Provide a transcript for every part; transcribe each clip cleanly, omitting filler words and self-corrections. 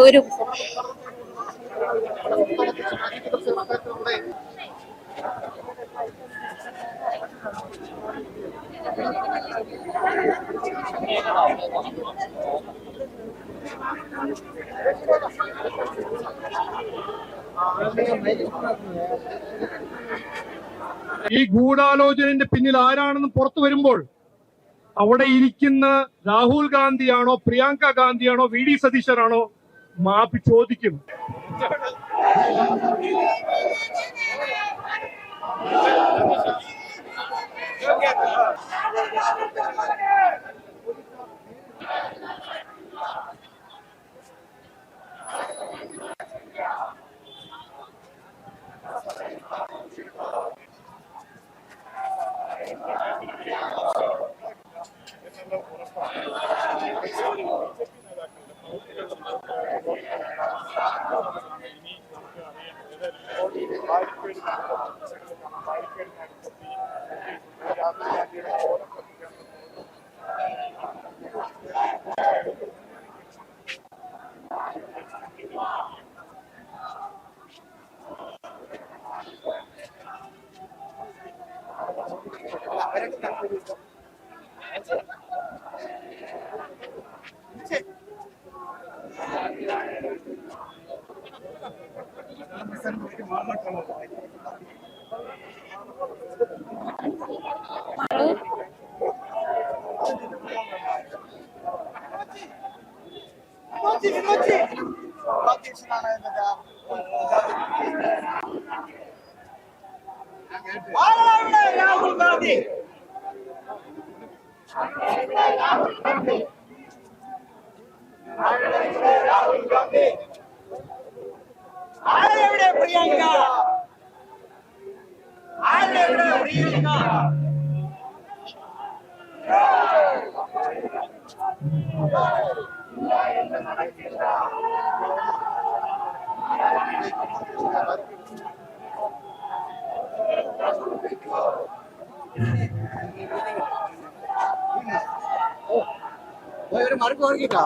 ഒരു ഈ ഗൂഢാലോചനയുടെ പിന്നിൽ ആരാണെന്ന് പുറത്തു വരുമ്പോൾ അവിടെ ഇരിക്കുന്ന രാഹുൽ ഗാന്ധിയാണോ പ്രിയങ്ക ഗാന്ധിയാണോ VD സതീശനാണോ മാപ്പി ചോദിക്കും. രാഹുൽ ഗാന്ധി രാഹുൽ ഗാന്ധി ആരെവിടെ പ്രിയങ്ക ആരെവിടെ പ്രിയങ്ക ഒരു മറുപടി ഓർക്കിട്ടോ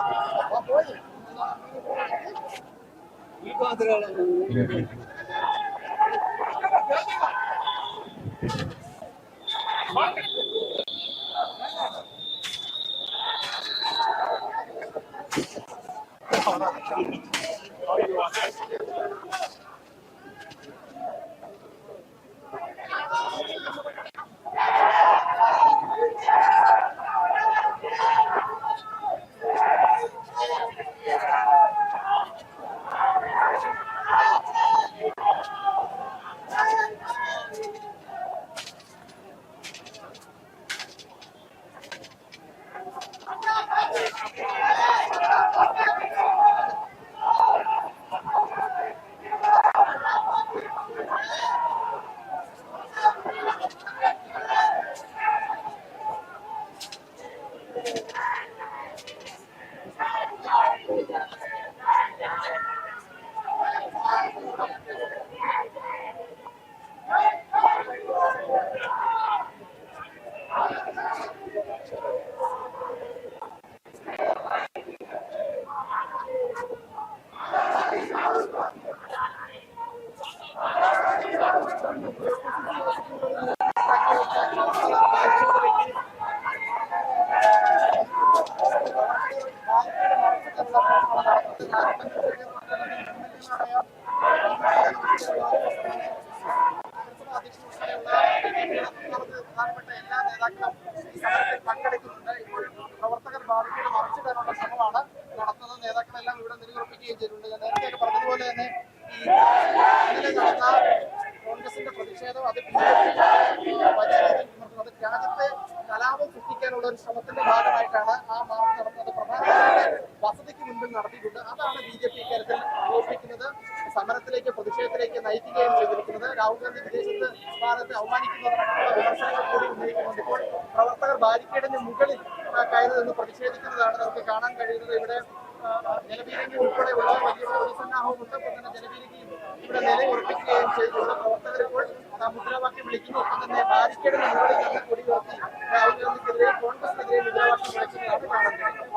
പങ്കെടുക്കുന്നുണ്ട്. ഇപ്പോൾ പ്രവർത്തകർ ബാധിക്കുന്ന മറിച്ചിടാനുള്ള ശ്രമമാണ് നടത്തുന്നത്. നേതാക്കളെല്ലാം ഇവിടെ നിലയുറപ്പിക്കുകയും ചെയ്തിട്ടുണ്ട്. ഞാൻ നേരത്തെ പറഞ്ഞതുപോലെ തന്നെ ഇന്നലെ നടന്ന കോൺഗ്രസിന്റെ പ്രതിഷേധം അത് അത് രാജ്യത്തെ കലാപം സൃഷ്ടിക്കാനുള്ള ഒരു ശ്രമത്തിന്റെ ഭാഗമായിട്ടാണ് ആ മാർച്ച് നടന്നത്. പ്രധാനമന്ത്രിയുടെ വസതിക്ക് മുൻപിൽ നടത്തിയിട്ടുണ്ട്. അതാണ് BJP ഇക്കാര്യത്തിൽ ആരോപിക്കുന്നത്. സമരത്തിലേക്ക് പ്രതിഷേധത്തിലേക്ക് നയിക്കുകയും ചെയ്തിരിക്കുന്നത്. രാഹുൽ ഗാന്ധി വിദേശത്ത് സ്ഥാനത്ത് അവമാനിക്കുന്നതടക്കമുള്ള വിമർശനങ്ങൾ കൂടി ഉന്നയിക്കുന്നുണ്ട്. ഇപ്പോൾ പ്രവർത്തകർ ബാരിക്കേഡിന് മുകളിൽ കയറി നിന്ന് പ്രതിഷേധിക്കുന്നതാണ് നമുക്ക് കാണാൻ കഴിയുന്നത്. ഇവിടെ ജലപീരങ്കി ഉൾപ്പെടെയുള്ള വലിയ പൊതുസന്നാഹവും ഉണ്ട്. ഒപ്പം തന്നെ ജലപീരങ്കിയും ഇവിടെ നിലയുറപ്പിക്കുകയും ചെയ്തിട്ടുണ്ട്. പ്രവർത്തകർ ഇപ്പോൾ മുദ്രാവാക്യം വിളിക്കുന്നു. ഒപ്പം തന്നെ ബാരിക്കേഡിന് മുകളിൽ നിന്ന് കൊടിയുയർത്തി രാഹുൽ ഗാന്ധിക്കെതിരെ കോൺഗ്രസിനെതിരെ മുദ്രാവാക്യം വിളിക്കുന്നതാണ് കാണാൻ കഴിയുന്നത്.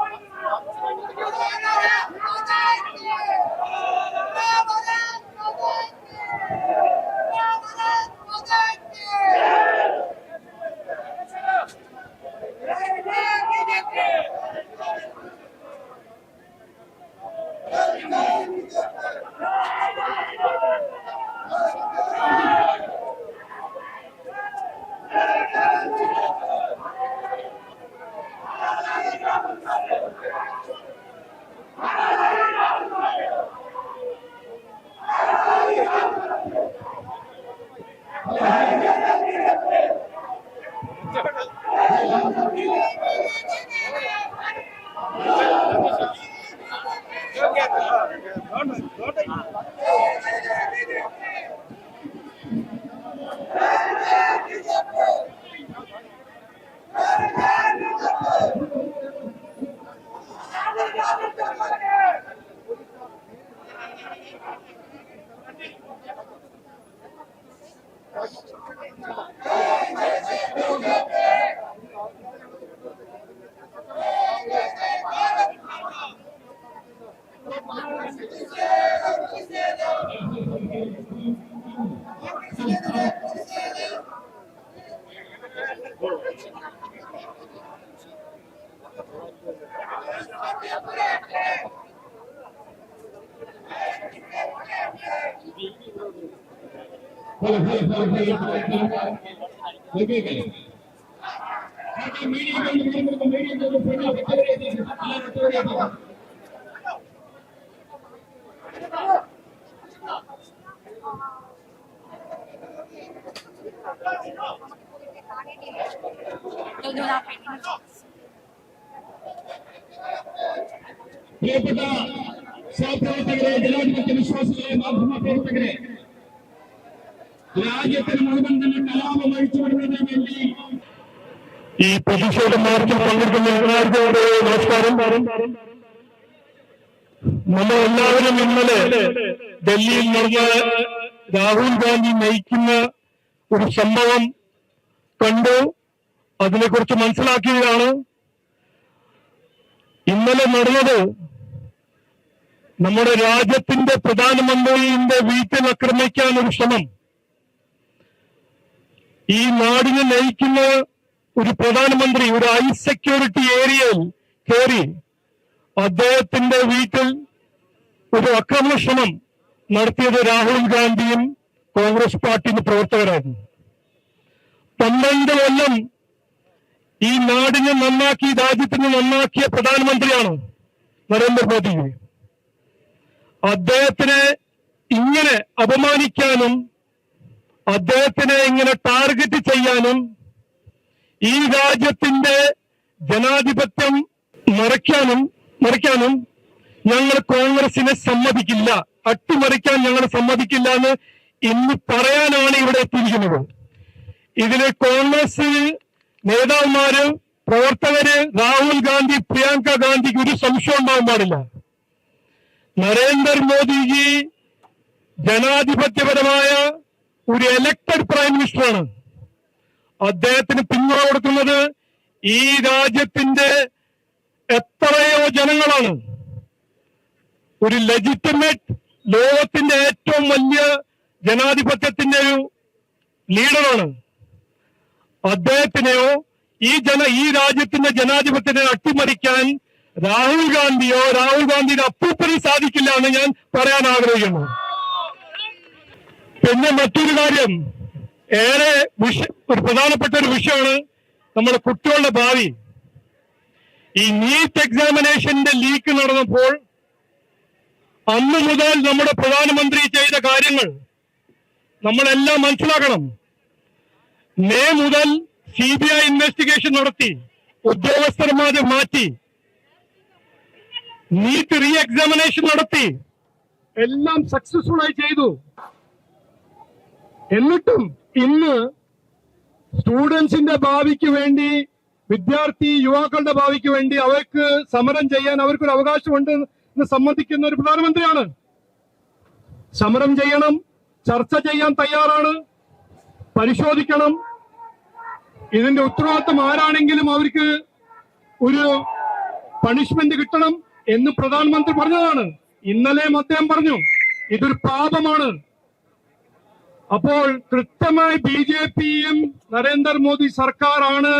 പ്രിയപ്പെട്ട സഹപ്രവർത്തകരെ, ജനാധിപത്യ വിശ്വാസികളെ, മാധ്യമ പ്രവർത്തകരെ, രാജ്യത്തിന് മുഴുവൻ തന്നെ കലാപം അഴിച്ചുവിടുന്നതിന് വേണ്ടി ഈ പ്രതിഷേധ മാർച്ചിൽ പങ്കെടുക്കുന്ന എല്ലാവർക്കും നമസ്കാരം. നമ്മളെല്ലാവരും ഇന്നലെ ഡൽഹിയിൽ നടന്ന രാഹുൽ ഗാന്ധി നയിക്കുന്ന ഒരു സംഭവം കണ്ടു, അതിനെക്കുറിച്ച് മനസ്സിലാക്കിയതാണ്. ഇന്നലെ നടന്നത് നമ്മുടെ രാജ്യത്തിന്റെ പ്രധാനമന്ത്രിയുടെ വീട്ടിൽ ആക്രമിക്കാൻ ഒരു ശ്രമം. ഈ നാടിനെ നയിക്കുന്ന ഒരു പ്രധാനമന്ത്രി ഒരു ഹൈ സെക്യൂരിറ്റി ഏരിയയിൽ കയറി അദ്ദേഹത്തിന്റെ വീട്ടിൽ ഒരു ആക്രമണ ശ്രമം നടത്തിയത് രാഹുൽ ഗാന്ധിയും കോൺഗ്രസ് പാർട്ടിയുടെ പ്രവർത്തകരായിരുന്നു. 12 കൊല്ലം ഈ നാടിനെ നന്നാക്കി, രാജ്യത്തിന് നന്നാക്കിയ പ്രധാനമന്ത്രിയാണ് നരേന്ദ്രമോദി. അദ്ദേഹത്തിനെ ഇങ്ങനെ അപമാനിക്കാനും അദ്ദേഹത്തിനെ ഇങ്ങനെ ടാർഗറ്റ് ചെയ്യാനും ഈ രാജ്യത്തിന്റെ ജനാധിപത്യം മറിക്കാനും ഞങ്ങൾ കോൺഗ്രസിനെ സമ്മതിക്കില്ല, അട്ടിമറിക്കാൻ ഞങ്ങൾ സമ്മതിക്കില്ല എന്ന് ഇന്ന് പറയാനാണ് ഇവിടെ എത്തിയിരിക്കുന്നത്. ഇതില് കോൺഗ്രസ് നേതാക്കന്മാര്, പ്രവർത്തകര്, രാഹുൽ ഗാന്ധി, പ്രിയങ്ക ഗാന്ധിക്ക് ഒരു സംശയം ഉണ്ടാവാൻ പാടില്ല. നരേന്ദ്രമോദിജി ജനാധിപത്യപരമായ ഒരു എലക്ടഡ് പ്രൈം മിനിസ്റ്ററാണ്. അദ്ദേഹത്തിന് പിന്തുണ കൊടുക്കുന്നത് ഈ രാജ്യത്തിന്റെ എത്രയോ ജനങ്ങളാണ്. ഒരു ലെജിറ്റിമേറ്റ്, ലോകത്തിന്റെ ഏറ്റവും വലിയ ജനാധിപത്യത്തിന്റെ ഒരു ലീഡറാണ്. അദ്ദേഹത്തിനെയോ ഈ രാജ്യത്തിന്റെ ജനാധിപത്യത്തെ അട്ടിമറിക്കാൻ രാഹുൽ ഗാന്ധിയുടെ അപ്പൂപ്പന് സാധിക്കില്ല എന്ന് ഞാൻ പറയാൻ ആഗ്രഹിക്കുന്നു. പിന്നെ മറ്റൊരു കാര്യം, ഏറെ ഒരു പ്രധാനപ്പെട്ട ഒരു വിഷയമാണ് നമ്മുടെ കുട്ടികളുടെ ഭാവി. ഈ നീറ്റ് എക്സാമിനേഷന്റെ ലീക്ക് നടന്നപ്പോൾ അന്ന് മുതൽ നമ്മുടെ പ്രധാനമന്ത്രി ചെയ്ത കാര്യങ്ങൾ നമ്മളെല്ലാം മനസ്സിലാക്കണം. മെയ് മുതൽ CBI ഇൻവെസ്റ്റിഗേഷൻ നടത്തി, ഉദ്യോഗസ്ഥന്മാരെ മാറ്റി, നീറ്റ് റീ എക്സാമിനേഷൻ നടത്തി, എല്ലാം സക്സസ്ഫുൾ ആയി ചെയ്തു. എന്നിട്ടും ഇന്ന് സ്റ്റുഡൻസിന്റെ ഭാവിക്ക് വേണ്ടി, വിദ്യാർത്ഥി യുവാക്കളുടെ ഭാവിക്ക് വേണ്ടി അവർക്ക് സമരം ചെയ്യാൻ അവർക്കൊരു അവകാശമുണ്ട് എന്ന് സമ്മതിക്കുന്ന ഒരു പ്രധാനമന്ത്രിയാണ്. സമരം ചെയ്യണം, ചർച്ച ചെയ്യാൻ തയ്യാറാണ്, പരിശോധിക്കണം. ഇതിന്റെ ഉത്തരവാദിത്വം ആരാണെങ്കിലും അവർക്ക് ഒരു പണിഷ്മെന്റ് കിട്ടണം എന്ന് പ്രധാനമന്ത്രി പറഞ്ഞതാണ്. ഇന്നലെയും അദ്ദേഹം പറഞ്ഞു ഇതൊരു പാപമാണ്. അപ്പോൾ കൃത്യമായി BJPയും നരേന്ദ്രമോദി സർക്കാരാണ്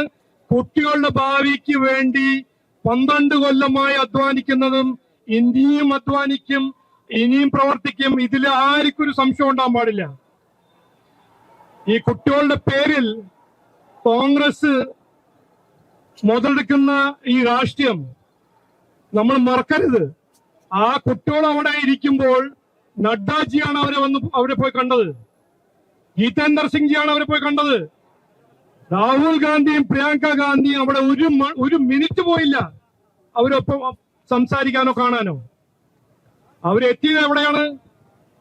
കുട്ടികളുടെ ഭാവിക്ക് വേണ്ടി 12 കൊല്ലമായി അധ്വാനിക്കുന്നതും ഇനിയും അധ്വാനിക്കും, ഇനിയും പ്രവർത്തിക്കും. ഇതിൽ ആർക്കും ഒരു സംശയം ഉണ്ടാകാൻ പാടില്ല. ഈ കുട്ടികളുടെ പേരിൽ കോൺഗ്രസ് മുതലെടുക്കുന്ന ഈ രാഷ്ട്രീയം നമ്മൾ മറക്കരുത്. ആ കുട്ടികൾ അവിടെ ഇരിക്കുമ്പോൾ നഡ്ഡാജിയാണ് അവരെ പോയി കണ്ടത്, ജിതേന്ദ്ര സിംഗ്ജിയാണ് അവരെ പോയി കണ്ടത്. രാഹുൽ ഗാന്ധിയും പ്രിയങ്ക ഗാന്ധിയും അവിടെ ഒരു മിനിറ്റ് പോയില്ല അവരൊപ്പം സംസാരിക്കാനോ കാണാനോ. അവരെത്തിയത് എവിടെയാണ്?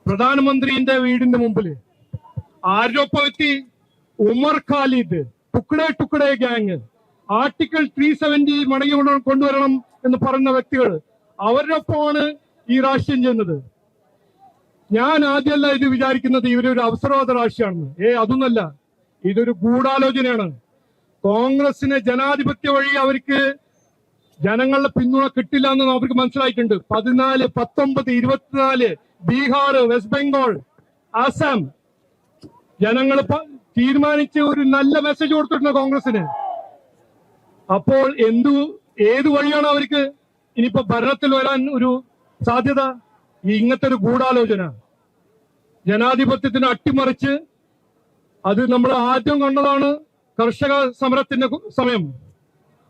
പ്രധാനമന്ത്രിന്റെ വീടിന്റെ മുമ്പിൽ. ആരോപ്പം എത്തി? ഉമർ ഖാലിദ്, ടുക്കഡേ ഗ്യാങ്, ആർട്ടിക്കിൾ 370 മടങ്ങി കൊണ്ടുവരണം എന്ന് പറയുന്ന വ്യക്തികൾ, അവരുടെ ഒപ്പമാണ് ഈ രാഷ്ട്രീയം ചെയ്യുന്നത്. ഞാൻ ആദ്യമല്ല ഇത് വിചാരിക്കുന്നത് ഇവരൊരു അവസരവാദ രാഷ്ട്രീയമാണെന്ന്. അതൊന്നല്ല, ഇതൊരു ഗൂഢാലോചനയാണ്. കോൺഗ്രസിന് ജനാധിപത്യ വഴി അവർക്ക് ജനങ്ങളുടെ പിന്തുണ കിട്ടില്ല എന്ന് അവർക്ക് മനസ്സിലായിട്ടുണ്ട്. 14, 19, 24 ബീഹാർ, വെസ്റ്റ് ബംഗാൾ, ആസാം ജനങ്ങൾ തീരുമാനിച്ച് ഒരു നല്ല മെസ്സേജ് കൊടുത്തിട്ടുണ്ട് കോൺഗ്രസിന്. അപ്പോൾ ഏത് വഴിയാണ് അവർക്ക് ഇനിയിപ്പോ ഭരണത്തിൽ വരാൻ ഒരു സാധ്യത? ഇങ്ങനത്തെ ഒരു ഗൂഢാലോചന, ജനാധിപത്യത്തിന് അട്ടിമറിച്ച് അത് നമ്മൾ ആദ്യം കണ്ടതാണ് കർഷക സമരത്തിന്റെ സമയം,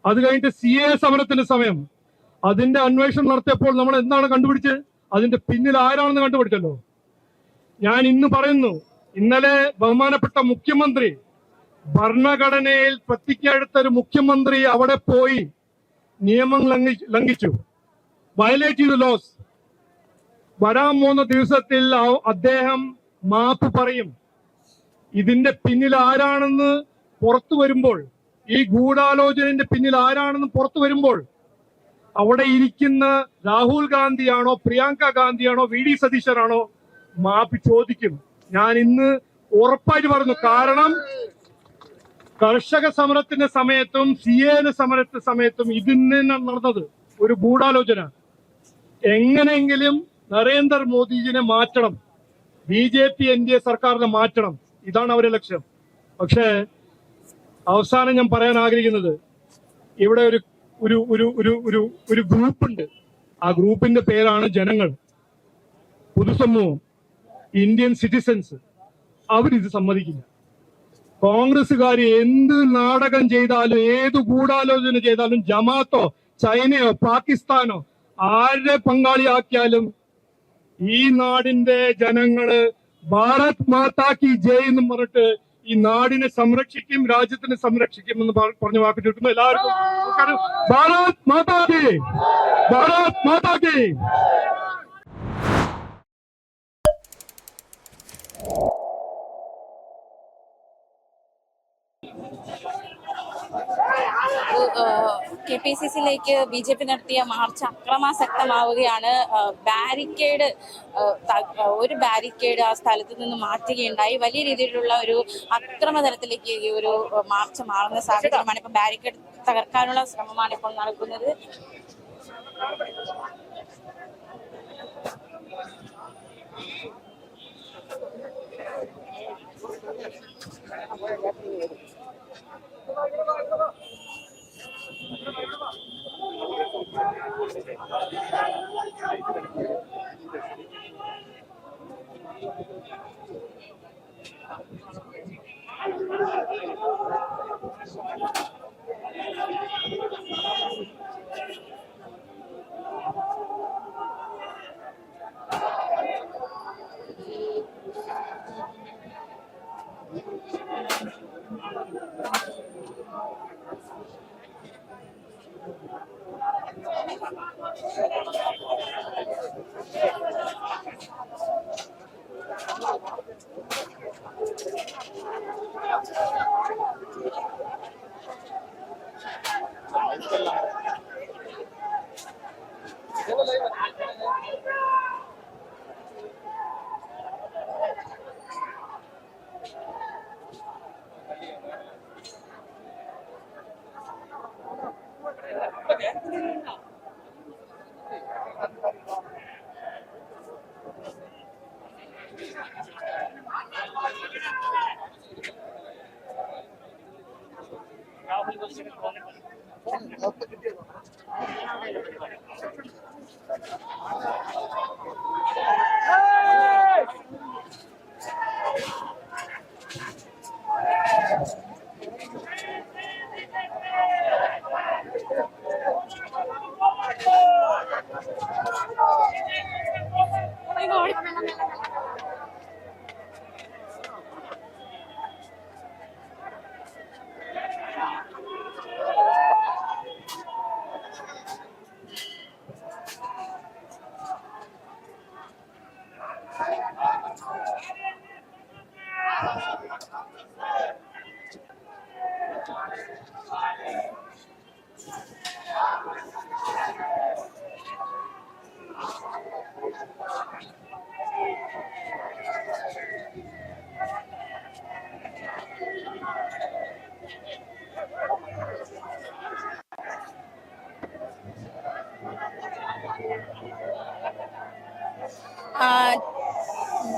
അത് കഴിഞ്ഞിട്ട് CA സമരത്തിന്റെ സമയം. അതിന്റെ അന്വേഷണം നടത്തിയപ്പോൾ നമ്മൾ എന്താണ് കണ്ടുപിടിച്ചത്? അതിന്റെ പിന്നിൽ ആരാണെന്ന് കണ്ടുപിടിച്ചല്ലോ. ഞാൻ ഇന്ന് പറയുന്നു, ഇന്നലെ ബഹുമാനപ്പെട്ട മുഖ്യമന്ത്രി, ഭരണഘടനയിൽ പ്രതിജ്ഞയെടുത്ത ഒരു മുഖ്യമന്ത്രി അവിടെ പോയി നിയമം ലംഘിച്ചു, വയലേറ്റ് ചെയ്തു ലോസ്. വരാൻ പോകുന്ന ദിവസത്തിൽ അദ്ദേഹം മാപ്പ് പറയും. ഇതിന്റെ പിന്നിൽ ആരാണെന്ന് പുറത്തു വരുമ്പോൾ, ഈ ഗൂഢാലോചനന്റെ പിന്നിൽ ആരാണെന്ന് പുറത്തു വരുമ്പോൾ, അവിടെ ഇരിക്കുന്ന രാഹുൽ ഗാന്ധിയാണോ പ്രിയങ്ക ഗാന്ധിയാണോ VD സതീശനാണോ മാപ്പ് ചോദിക്കും. ഞാൻ ഇന്ന് ഉറപ്പായിട്ട് പറഞ്ഞു. കാരണം കർഷക സമരത്തിന്റെ സമയത്തും CA സമരത്തിന്റെ സമയത്തും ഇതിന് നടന്നത് ഒരു ഗൂഢാലോചന. എങ്ങനെയെങ്കിലും നരേന്ദ്രമോദിജിനെ മാറ്റണം, BJP NDA സർക്കാരിനെ മാറ്റണം, ഇതാണ് അവരുടെ ലക്ഷ്യം. പക്ഷേ അവസാനം ഞാൻ പറയാൻ ആഗ്രഹിക്കുന്നത്, ഇവിടെ ഒരു ഒരു ഒരു ഒരു ഒരു ഒരു ഗ്രൂപ്പുണ്ട്. ആ ഗ്രൂപ്പിന്റെ പേരാണ് ജനങ്ങൾ, പൊതുസമൂഹം, ഇന്ത്യൻ സിറ്റിസൺസ്. അവരിത് സമ്മതിക്കില്ല. കോൺഗ്രസുകാർ എന്ത് നാടകം ചെയ്താലും, ഏത് ഗൂഢാലോചന ചെയ്താലും, ജമാഅത്തോ ചൈനയോ പാകിസ്ഥാനോ ആരുടെ പങ്കാളിയാക്കിയാലും ഈ നാടിന്റെ ജനങ്ങള് ഭാരത് മാതാ കി ജയ് എന്ന് പറഞ്ഞിട്ട് ഈ നാടിനെ സംരക്ഷിക്കും, രാജ്യത്തിനെ സംരക്ഷിക്കും എന്ന് പറഞ്ഞ വാക്ക് ചുറ്റുമ്പോൾ എല്ലാവർക്കും ഭാരത് മാതാ കി, ഭാരത് മാതാ കി. KPCC-യിലേക്ക് BJP നടത്തിയ മാർച്ച് അക്രമാസക്തമാവുകയാണ്. ഒരു ബാരിക്കേഡ് ആ സ്ഥലത്ത് നിന്ന് മാറ്റുകയുണ്ടായി. വലിയ രീതിയിലുള്ള ഒരു അക്രമതലത്തിലേക്ക് ഈ ഒരു മാർച്ച് മാറുന്ന സാഹചര്യമാണ്. ഇപ്പം ബാരിക്കേഡ് തകർക്കാനുള്ള ശ്രമമാണ് ഇപ്പോൾ നടക്കുന്നത്.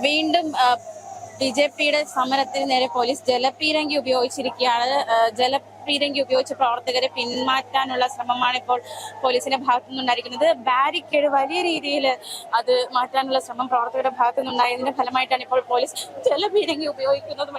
വീണ്ടും BJP-യുടെ സമരത്തിന് നേരെ പോലീസ് ജലപീരങ്കി ഉപയോഗിച്ചിരിക്കുകയാണ്. ജലപീരങ്കി ഉപയോഗിച്ച് പ്രവർത്തകരെ പിന്മാറ്റാനുള്ള ശ്രമമാണ് ഇപ്പോൾ പോലീസിന്റെ ഭാഗത്തു നിന്നുണ്ടായിരിക്കുന്നത്. ബാരിക്കേഡ് വലിയ രീതിയിൽ അത് മാറ്റാനുള്ള ശ്രമം പ്രവർത്തകരുടെ ഭാഗത്തു നിന്നുണ്ടായതിന്റെ ഫലമായിട്ടാണ് ഇപ്പോൾ പോലീസ് ജലപീരങ്കി ഉപയോഗിക്കുന്നത്.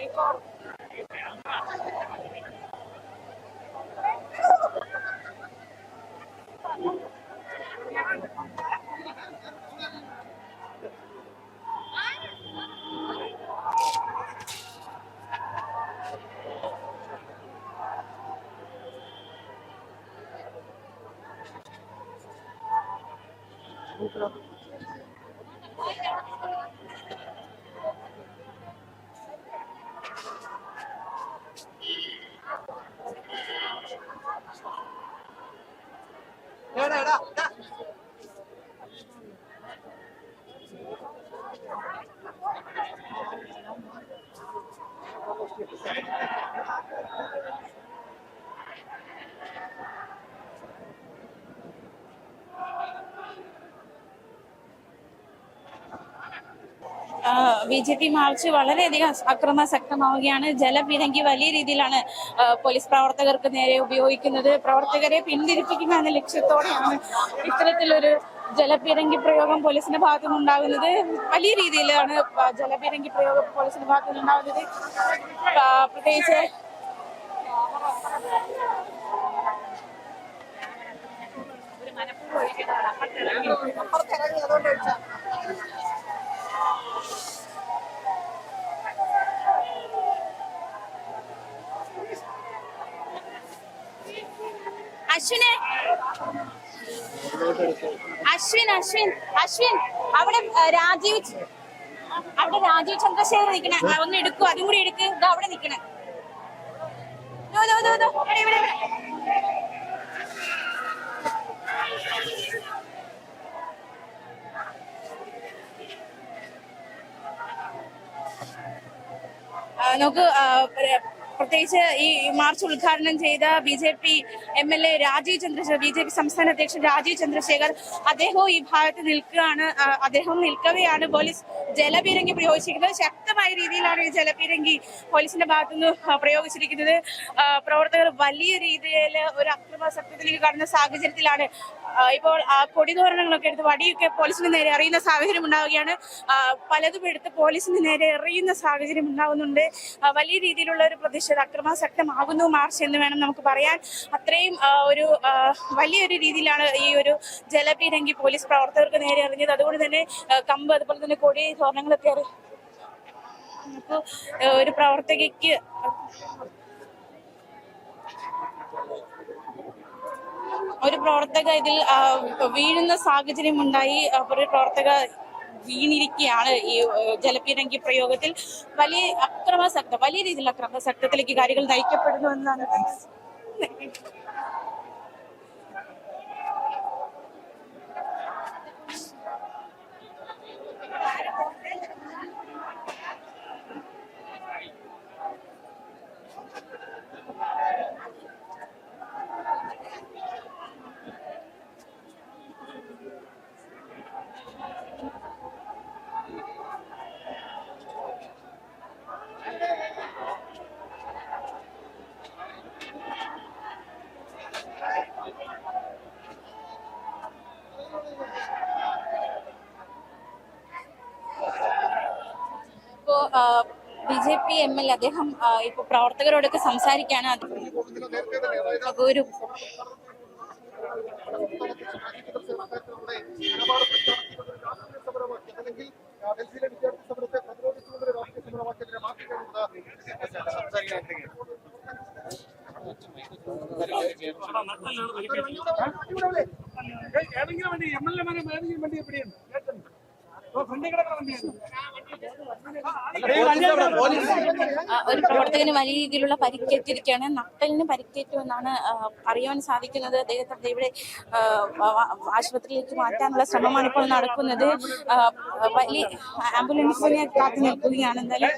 BJP മാർച്ച് വളരെയധികം അക്രമാസക്തമാവുകയാണ്. ജലപീരങ്കി വലിയ രീതിയിലാണ് പോലീസ് പ്രവർത്തകർക്ക് നേരെ ഉപയോഗിക്കുന്നത്. പ്രവർത്തകരെ പിന്തിരിപ്പിക്കുക എന്ന ലക്ഷ്യത്തോടെയാണ് ഇത്തരത്തിലൊരു ജലപീരങ്കി പ്രയോഗം പോലീസിന്റെ ഭാഗത്തുനിന്നുണ്ടാകുന്നത്. വലിയ രീതിയിലാണ് ജലപീരങ്കി പ്രയോഗം പോലീസിന്റെ ഭാഗത്തുനിന്നുണ്ടാകുന്നത്. പ്രത്യേകിച്ച് ഒരു മനഃപൂർവ്വം അശ്വിനെ അശ്വിൻ അശ്വിൻ അശ്വിൻ അവിടെ രാജീവ് ചന്ദ്രശേഖർ നിക്കണേ. ഒന്ന് എടുക്കൂ, അതും കൂടി എടുക്ക്. അവിടെ നിക്കണേ. നമുക്ക് പ്രത്യേകിച്ച് ഈ മാർച്ച് ഉദ്ഘാടനം ചെയ്ത BJP MLA Rajeev Chandrasekhar, BJP സംസ്ഥാന അധ്യക്ഷൻ രാജീവ് ചന്ദ്രശേഖർ, അദ്ദേഹവും ഈ ഭാഗത്ത് നിൽക്കുകയാണ്. അദ്ദേഹം നിൽക്കവെയാണ് പോലീസ് ജലപീരങ്കി പ്രയോഗിച്ചിരിക്കുന്നത്. ശക്തമായ രീതിയിലാണ് ഈ ജലപീരങ്കി പോലീസിന്റെ ഭാഗത്തുനിന്ന് പ്രയോഗിച്ചിരിക്കുന്നത്. പ്രവർത്തകർ വലിയ രീതിയിൽ ഒരു അക്രമാസക്തത്തിലേക്ക് കടന്ന സാഹചര്യത്തിലാണ് ഇപ്പോൾ കൊടിതോരണങ്ങളൊക്കെ എടുത്ത് വടിയൊക്കെ പോലീസിന് നേരെ എറിയുന്ന സാഹചര്യം ഉണ്ടാവുകയാണ്. പലതും എടുത്ത് പോലീസിന് നേരെ എറിയുന്ന സാഹചര്യം ഉണ്ടാകുന്നുണ്ട്. വലിയ രീതിയിലുള്ള ഒരു പ്രതിഷേധം, അക്രമാസക്തമാകുന്നു മാർച്ച് എന്ന് വേണം നമുക്ക് പറയാൻ. അത്രയും ഒരു വലിയൊരു രീതിയിലാണ് ഈ ഒരു ജലപീരങ്കി പോലീസ് പ്രവർത്തകർക്ക് നേരെ എറിഞ്ഞത്. അതുകൊണ്ട് തന്നെ കമ്പ്, അതുപോലെ തന്നെ കൊടി തോരണങ്ങളൊക്കെ അപ്പോൾ ഒരു പ്രവർത്തകയ്ക്ക് ഇതിൽ വീഴുന്ന സാഹചര്യം ഉണ്ടായി. ഒരു പ്രവർത്തക വീണിരിക്കുകയാണ് ഈ ജലപീരങ്കി പ്രയോഗത്തിൽ. വലിയ രീതിയിലുള്ള അക്രമാസക്തത്തിലേക്ക് കാര്യങ്ങൾ നയിക്കപ്പെടുന്നു എന്നാണ്. BJP MLA അദ്ദേഹം ഇപ്പൊ പ്രവർത്തകരോടൊക്കെ സംസാരിക്കാണ്. ഒരു പ്രവർത്തകന് വലിയ രീതിയിലുള്ള പരിക്കേറ്റിരിക്കുകയാണ്. നട്ടലിന് പരിക്കേറ്റു എന്നാണ് അറിയാൻ സാധിക്കുന്നത്. അദ്ദേഹത്തെ ഇവിടെ ആശുപത്രിയിലേക്ക് മാറ്റാനുള്ള ശ്രമമാണ് ഇപ്പോൾ നടക്കുന്നത്. വലിയ ആംബുലൻസിനെ കാത്തു നിൽക്കുകയാണ്. എന്തായാലും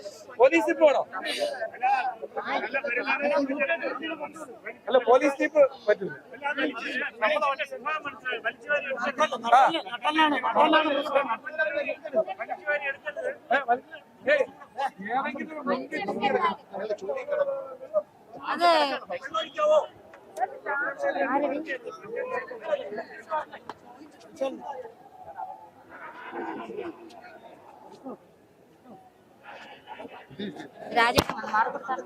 അതെ രാജകുമാർ മാറുപുറത്താണ്.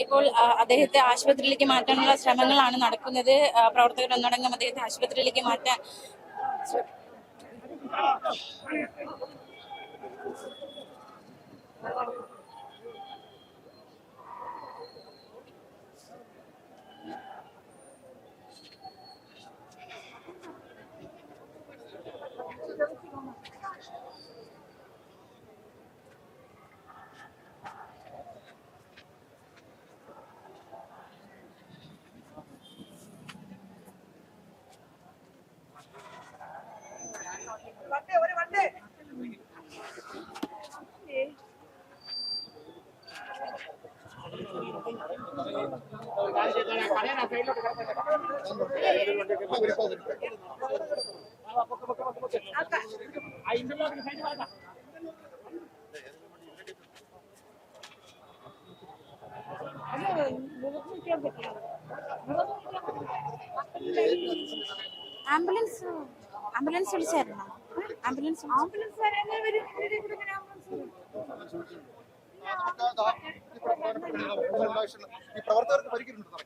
ഇപ്പോൾ അദ്ദേഹത്തെ ആശുപത്രിയിലേക്ക് മാറ്റാനുള്ള ശ്രമങ്ങളാണ് നടക്കുന്നത്. പ്രവർത്തകർ ഒന്നടങ്കം അദ്ദേഹത്തെ ആശുപത്രിയിലേക്ക് മാറ്റാൻ ആംബുലൻസ് വിളിച്ചായിരുന്നോ? ആംബുലൻസ് ഈ പ്രവർത്തകർക്ക് പരിക്കിട്ടുണ്ട്.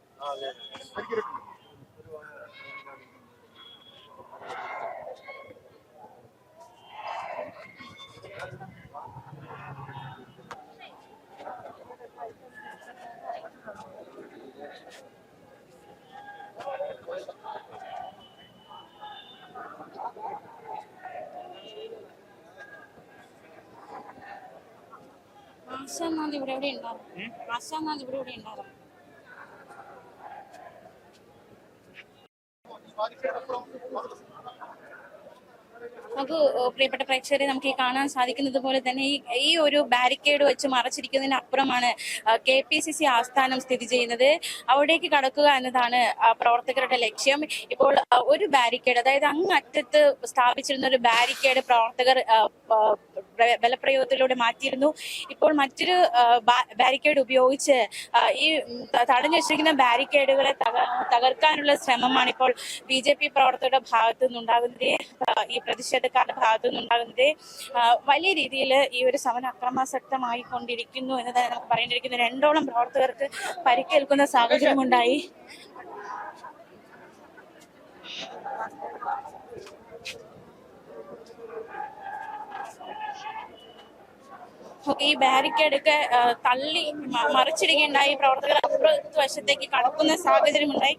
ആശാന്നാഥ് ഇവിടെ എവിടെ ഉണ്ടാവും. ആശാന്നാഥ് ഇവിടെ എവിടെ ഉണ്ടാവും. നമുക്ക് പ്രിയപ്പെട്ട പ്രേക്ഷകരെ നമുക്ക് ഈ കാണാൻ സാധിക്കുന്നത് പോലെ തന്നെ ഈ ഒരു ബാരിക്കേഡ് വെച്ച് മറച്ചിരിക്കുന്നതിന് അപ്പുറമാണ് KPCC ആസ്ഥാനം സ്ഥിതി ചെയ്യുന്നത്. അവിടേക്ക് കടക്കുക എന്നതാണ് പ്രവർത്തകരുടെ ലക്ഷ്യം. ഇപ്പോൾ ഒരു ബാരിക്കേഡ്, അതായത് അങ്ങറ്റത്ത് സ്ഥാപിച്ചിരുന്ന ഒരു ബാരിക്കേഡ് പ്രവർത്തകർ ബലപ്രയോഗത്തിലൂടെ മാറ്റിയിരുന്നു. ഇപ്പോൾ മറ്റൊരു ബാരിക്കേഡ് ഉപയോഗിച്ച് ഈ തടഞ്ഞു വെച്ചിരിക്കുന്ന ബാരിക്കേഡുകളെ തകർക്കാനുള്ള ശ്രമമാണ് ഇപ്പോൾ BJP പ്രവർത്തകരുടെ ഭാഗത്തു നിന്നുണ്ടാകുന്നത്. ഈ പ്രതിഷേധക്കാരുടെ ഭാഗത്തു നിന്നുണ്ടാകുന്നത് വലിയ രീതിയിൽ ഈ ഒരു സമരം അക്രമാസക്തമായി കൊണ്ടിരിക്കുന്നു എന്ന് തന്നെ നമുക്ക് പറയേണ്ടിയിരിക്കുന്നു. 2ഓളം പ്രവർത്തകർക്ക് പരിക്കേൽക്കുന്ന സാഹചര്യമുണ്ടായി. ഈ ബാരിക്കേഡൊക്കെ തള്ളി മറിച്ചിടുകയുണ്ടായി. പ്രവർത്തകർ അപ്പുറത്ത് വശത്തേക്ക് കടക്കുന്ന സാഹചര്യമുണ്ടായി.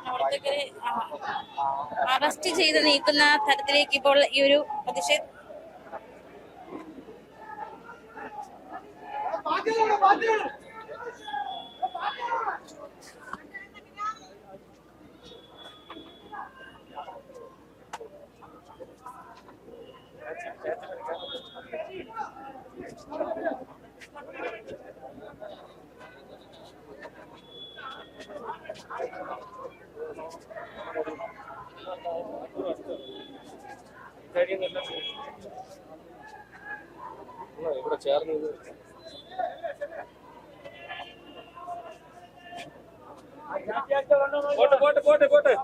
പ്രവർത്തകരെ അറസ്റ്റ് ചെയ്ത് നീക്കുന്ന തരത്തിലേക്ക് ഇപ്പോൾ ഈ ഒരു പ്രതിഷേധം ഇവിടെ ചേർന്ന് പോട്ടെ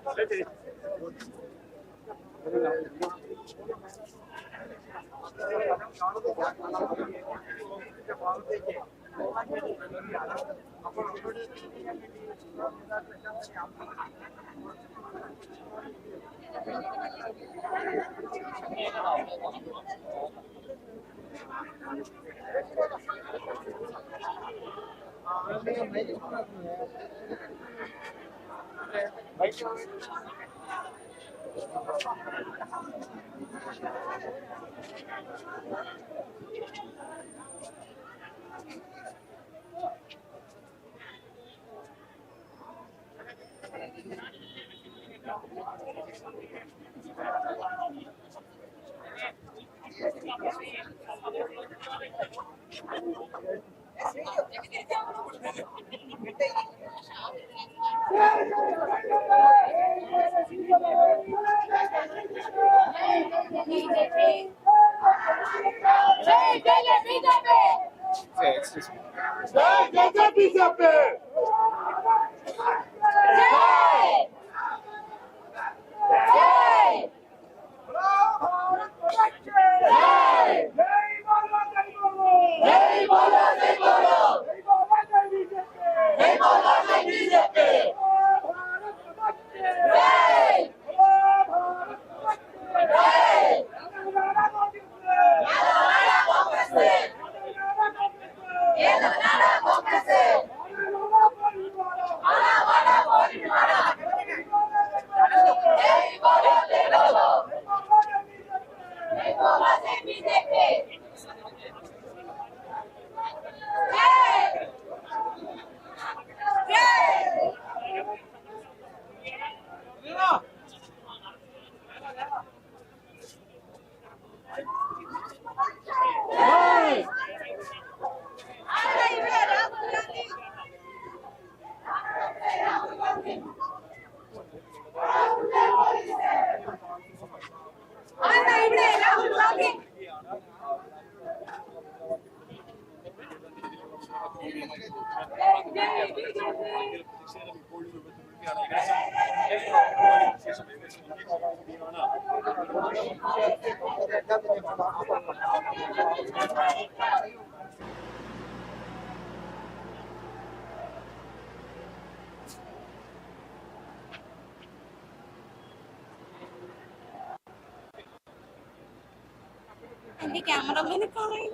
എന്റെ ക്യാമറമാനെ കാണാൻ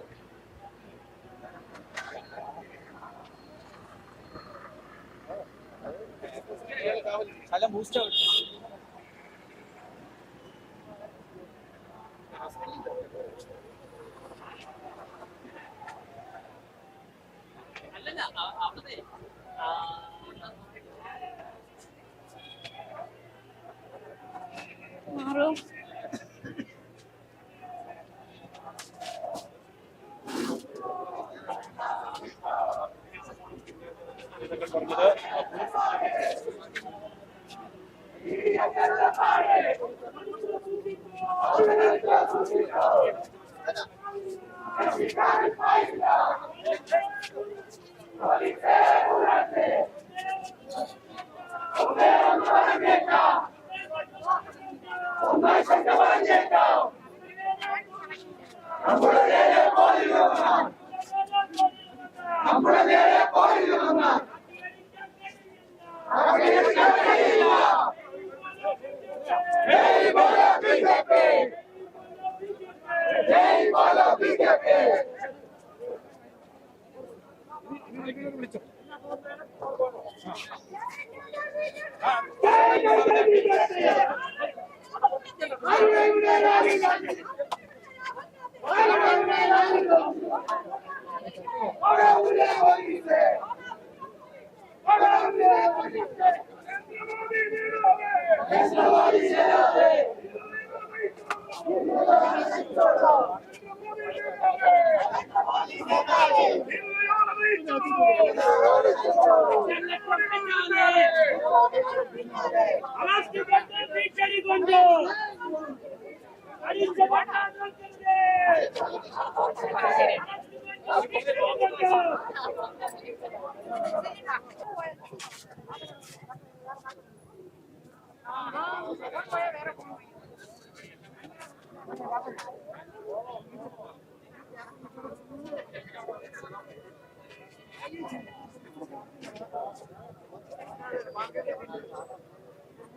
നല്ല ബൂസ്റ്റ് മാറൂ.